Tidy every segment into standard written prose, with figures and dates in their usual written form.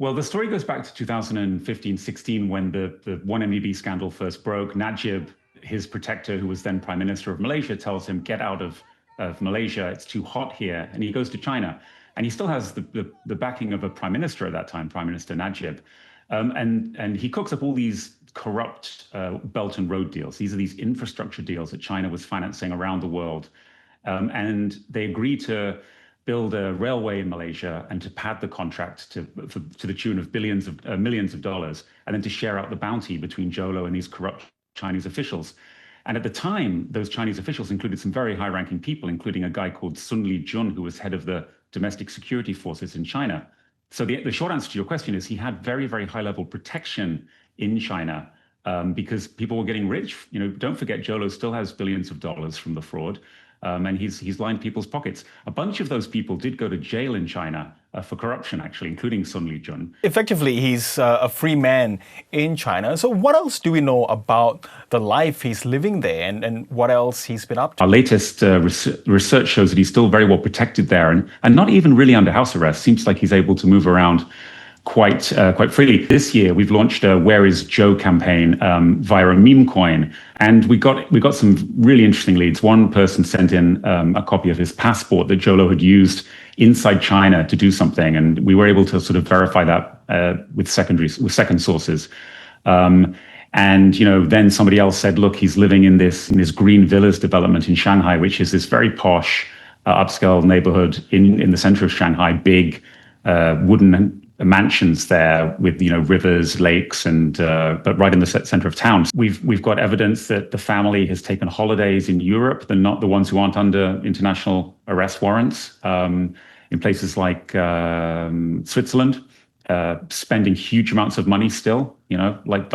Well, the story goes back to 2015-16 when the 1MDB scandal first broke. Najib, his protector, who was then Prime Minister of Malaysia, tells him, get out of Malaysia, it's too hot here. And he goes to China. And he still has the backing of a Prime Minister at that time, Prime Minister Najib. And he cooks up all these corrupt Belt and Road deals. These are these infrastructure deals that China was financing around the world. And they agreed to build a railway in Malaysia and to pad the contract to the tune of millions of dollars, and then to share out the bounty between Jho Low and these corrupt Chinese officials. And at the time, those Chinese officials included some very high-ranking people, including a guy called Sun Lijun, who was head of the domestic security forces in China. So the short answer to your question is he had very, very high-level protection in China because people were getting rich. You know, don't forget, Jho Low still has billions of dollars from the fraud. And he's lined people's pockets. A bunch of those people did go to jail in China for corruption, actually, including Sun Lijun. Effectively, he's a free man in China. So what else do we know about the life he's living there and what else he's been up to? Our latest research shows that he's still very well protected there and not even really under house arrest. Seems like he's able to move around quite freely. This year, we've launched a Where is Joe campaign via a meme coin. And we got some really interesting leads. One person sent in a copy of his passport that Jho Low had used inside China to do something. And we were able to sort of verify that with second sources. And, you know, then somebody else said, look, he's living in this green villas development in Shanghai, which is this very posh, upscale neighborhood in the center of Shanghai, big wooden mansions there with, you know, rivers, lakes, and but right in the center of town. We've got evidence that the family has taken holidays in Europe. They're not the ones who aren't under international arrest warrants, in places like Switzerland, spending huge amounts of money still, you know, like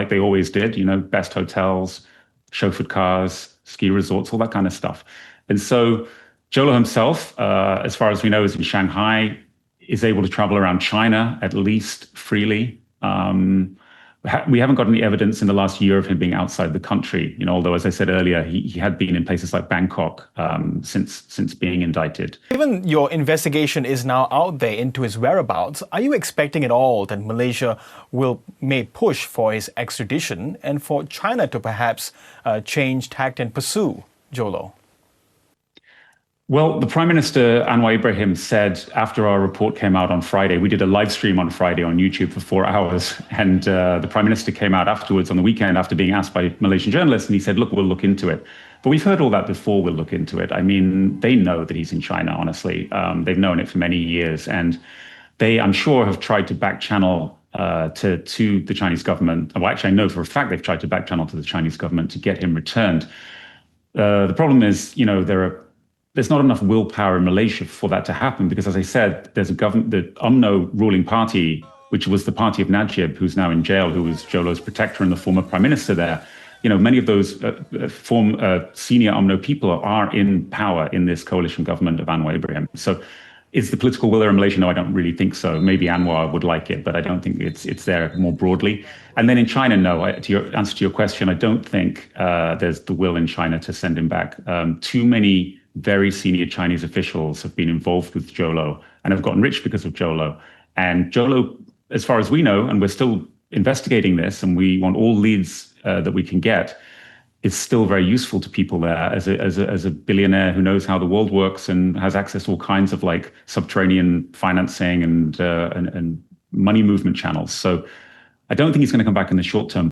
they always did, you know, best hotels, chauffeured cars, ski resorts, all that kind of stuff. And so Jho Low himself, as far as we know, is in Shanghai, is able to travel around China at least freely. We haven't got any evidence in the last year of him being outside the country, you know, although, as I said earlier, he had been in places like Bangkok since being indicted. Given your investigation is now out there into his whereabouts, are you expecting at all that Malaysia may push for his extradition and for China to perhaps change tact and pursue Jho Low? Well, the Prime Minister, Anwar Ibrahim, said after our report came out on Friday, we did a live stream on Friday on YouTube for 4 hours, and the Prime Minister came out afterwards on the weekend after being asked by Malaysian journalists, and he said, look, we'll look into it. But we've heard all that before, we'll look into it. I mean, they know that he's in China, honestly. They've known it for many years, and they, I'm sure, have tried to back channel to the Chinese government. Well, actually, I know for a fact they've tried to back channel to the Chinese government to get him returned. The problem is, you know, there's not enough willpower in Malaysia for that to happen because, as I said, there's a government, the UMNO ruling party, which was the party of Najib, who's now in jail, who was Jho Low's protector and the former prime minister there. You know, many of those senior UMNO people are in power in this coalition government of Anwar Ibrahim. So is the political will there in Malaysia? No, I don't really think so. Maybe Anwar would like it, but I don't think it's there more broadly. And then in China, no, to answer your question, I don't think there's the will in China to send him back. Too many very senior Chinese officials have been involved with Jho Low and have gotten rich because of Jho Low. And Jho Low, as far as we know, and we're still investigating this, and we want all leads that we can get, is still very useful to people there as a billionaire who knows how the world works and has access to all kinds of like subterranean financing and money movement channels. So I don't think he's going to come back in the short term.